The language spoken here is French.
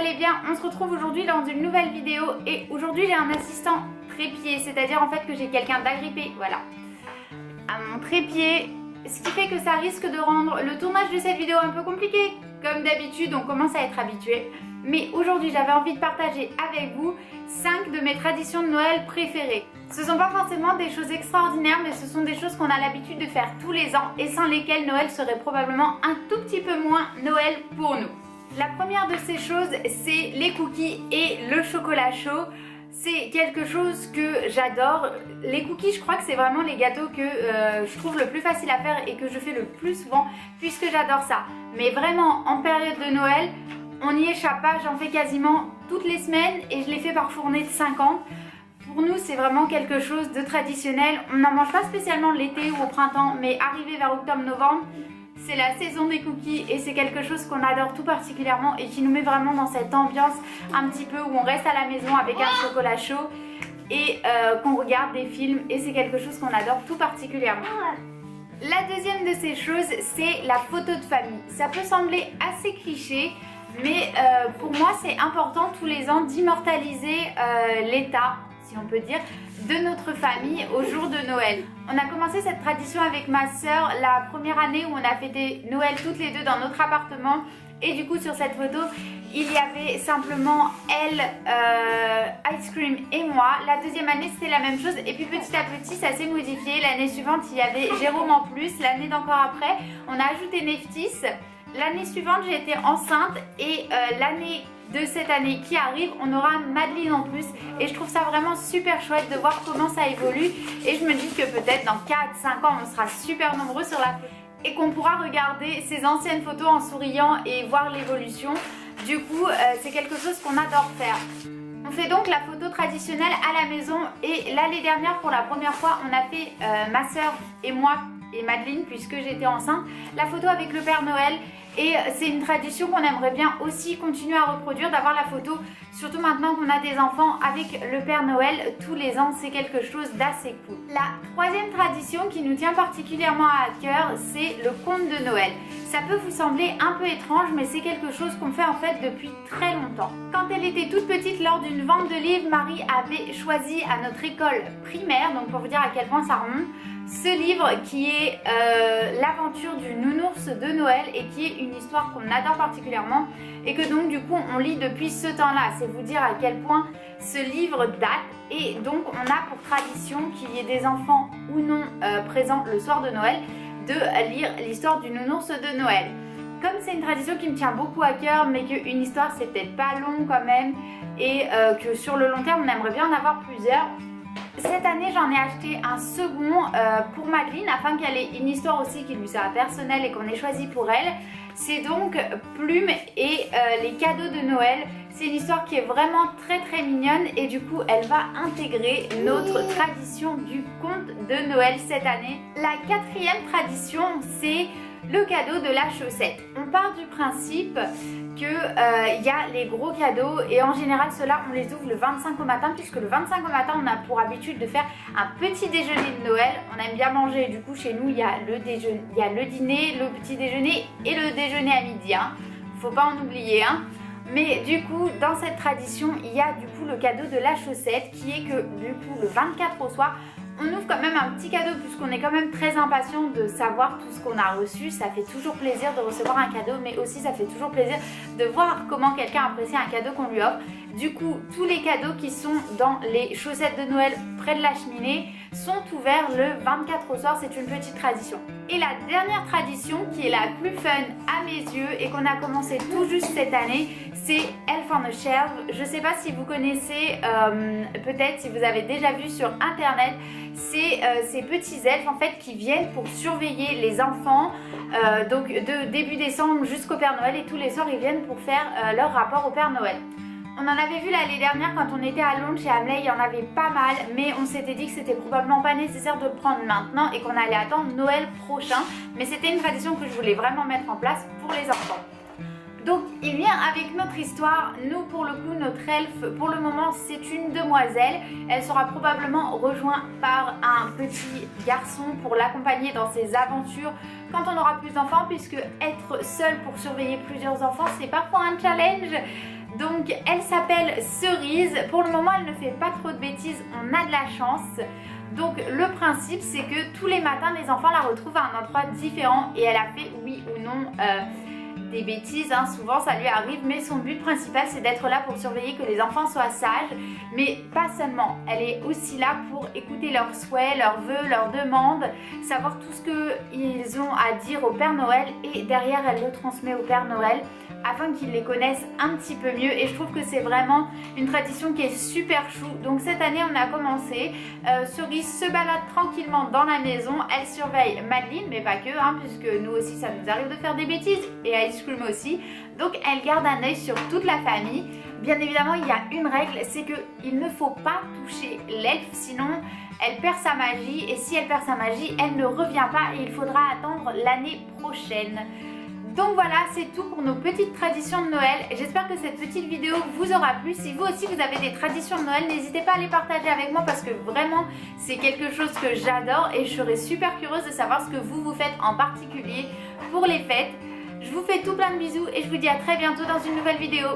allez bien. On se retrouve aujourd'hui dans une nouvelle vidéo et aujourd'hui j'ai un assistant trépied, c'est-à-dire en fait que j'ai quelqu'un d'agrippé, voilà, à mon trépied, ce qui fait que ça risque de rendre le tournage de cette vidéo un peu compliqué. Comme d'habitude, on commence à être habitué. Mais aujourd'hui, j'avais envie de partager avec vous 5 de mes traditions de Noël préférées. Ce ne sont pas forcément des choses extraordinaires, mais ce sont des choses qu'on a l'habitude de faire tous les ans et sans lesquelles Noël serait probablement un tout petit peu moins Noël pour nous. La première de ces choses, c'est les cookies et le chocolat chaud. C'est quelque chose que j'adore. Les cookies, je crois que c'est vraiment les gâteaux que je trouve le plus facile à faire et que je fais le plus souvent puisque j'adore ça. Mais vraiment, en période de Noël, on n'y échappe pas. J'en fais quasiment toutes les semaines et je les fais par fournée de 50. Pour nous, c'est vraiment quelque chose de traditionnel. On n'en mange pas spécialement l'été ou au printemps, mais arrivé vers octobre-novembre, c'est la saison des cookies et c'est quelque chose qu'on adore tout particulièrement et qui nous met vraiment dans cette ambiance un petit peu où on reste à la maison avec un chocolat chaud et qu'on regarde des films et c'est quelque chose qu'on adore tout particulièrement. La deuxième de ces choses, c'est la photo de famille. Ça peut sembler assez cliché, mais pour moi c'est important tous les ans d'immortaliser l'état, si on peut dire, de notre famille au jour de Noël. On a commencé cette tradition avec ma soeur la première année où on a fêté Noël toutes les deux dans notre appartement et du coup sur cette photo il y avait simplement elle, Ice Cream et moi. La deuxième année c'était la même chose et puis petit à petit ça s'est modifié. L'année suivante il y avait Jérôme en plus, l'année d'encore après on a ajouté Neftis. L'année suivante j'ai été enceinte et l'année de cette année qui arrive, on aura Madeleine en plus et je trouve ça vraiment super chouette de voir comment ça évolue et je me dis que peut-être dans 4-5 ans on sera super nombreux sur la photo et qu'on pourra regarder ces anciennes photos en souriant et voir l'évolution. Du coup, c'est quelque chose qu'on adore faire. On fait donc la photo traditionnelle à la maison et l'année dernière pour la première fois on a fait ma soeur et moi et Madeleine puisque j'étais enceinte, la photo avec le Père Noël et c'est une tradition qu'on aimerait bien aussi continuer à reproduire, d'avoir la photo, surtout maintenant qu'on a des enfants avec le Père Noël tous les ans, c'est quelque chose d'assez cool. La troisième tradition qui nous tient particulièrement à cœur, c'est le conte de Noël. Ça peut vous sembler un peu étrange, mais c'est quelque chose qu'on fait en fait depuis très longtemps. Quand elle était toute petite, lors d'une vente de livres, Marie avait choisi à notre école primaire, donc pour vous dire à quel point ça remonte, ce livre qui est l'aventure du nounours de Noël et qui est une histoire qu'on adore particulièrement et que donc du coup on lit depuis ce temps-là. C'est vous dire à quel point ce livre date et donc on a pour tradition qu'il y ait des enfants ou non présents le soir de Noël de lire l'histoire du nounours de Noël. Comme c'est une tradition qui me tient beaucoup à cœur mais qu'une histoire c'est peut-être pas long quand même et que sur le long terme on aimerait bien en avoir plusieurs, cette année j'en ai acheté un second pour Madeleine afin qu'elle ait une histoire aussi qui lui soit personnelle et qu'on ait choisi pour elle. C'est donc Plume et les cadeaux de Noël. C'est une histoire qui est vraiment très mignonne et du coup elle va intégrer notre tradition du conte de Noël cette année. La quatrième tradition c'est le cadeau de la chaussette. On part du principe que y a les gros cadeaux et en général ceux-là on les ouvre le 25 au matin puisque le 25 au matin on a pour habitude de faire un petit déjeuner de Noël. On aime bien manger, du coup chez nous il y a le dîner, le petit déjeuner et le déjeuner à midi, hein. Faut pas en oublier, hein. Mais du coup dans cette tradition il y a du coup le cadeau de la chaussette qui est que du coup le 24 au soir on ouvre quand même un petit cadeau puisqu'on est quand même très impatient de savoir tout ce qu'on a reçu. Ça fait toujours plaisir de recevoir un cadeau mais aussi ça fait toujours plaisir de voir comment quelqu'un apprécie un cadeau qu'on lui offre. Du coup, tous les cadeaux qui sont dans les chaussettes de Noël près de la cheminée sont ouverts le 24 au soir, c'est une petite tradition. Et la dernière tradition qui est la plus fun à mes yeux et qu'on a commencé tout juste cette année, c'est Elf on a Shelf. Je ne sais pas si vous connaissez, peut-être si vous avez déjà vu sur internet, c'est ces petits elfes en fait qui viennent pour surveiller les enfants donc de début décembre jusqu'au Père Noël et tous les soirs ils viennent pour faire leur rapport au Père Noël. On en avait vu l'année dernière quand on était à Londres chez Hamley, il y en avait pas mal, mais on s'était dit que c'était probablement pas nécessaire de le prendre maintenant et qu'on allait attendre Noël prochain. Mais c'était une tradition que je voulais vraiment mettre en place pour les enfants. Donc il vient avec notre histoire. Nous pour le coup notre elfe pour le moment c'est une demoiselle. Elle sera probablement rejointe par un petit garçon pour l'accompagner dans ses aventures quand on aura plus d'enfants, puisque être seul pour surveiller plusieurs enfants c'est parfois un challenge. Donc elle s'appelle Cerise. Pour le moment elle ne fait pas trop de bêtises, on a de la chance. Donc le principe c'est que tous les matins les enfants la retrouvent à un endroit différent et elle a fait oui ou non des bêtises, hein. Souvent ça lui arrive, mais son but principal c'est d'être là pour surveiller que les enfants soient sages, mais pas seulement, elle est aussi là pour écouter leurs souhaits, leurs vœux, leurs demandes, savoir tout ce qu'ils ont à dire au Père Noël et derrière elle le transmet au Père Noël afin qu'ils les connaissent un petit peu mieux et je trouve que c'est vraiment une tradition qui est super chou. Donc cette année on a commencé, Cerise se balade tranquillement dans la maison, elle surveille Madeline mais pas que, hein, puisque nous aussi ça nous arrive de faire des bêtises et Ice Cream aussi, donc elle garde un œil sur toute la famille. Bien évidemment il y a une règle, c'est qu'il ne faut pas toucher l'elfe sinon elle perd sa magie et si elle perd sa magie elle ne revient pas et il faudra attendre l'année prochaine. Donc voilà, c'est tout pour nos petites traditions de Noël. J'espère que cette petite vidéo vous aura plu. Si vous aussi vous avez des traditions de Noël, n'hésitez pas à les partager avec moi parce que vraiment c'est quelque chose que j'adore et je serais super curieuse de savoir ce que vous faites en particulier pour les fêtes. Je vous fais tout plein de bisous et je vous dis à très bientôt dans une nouvelle vidéo.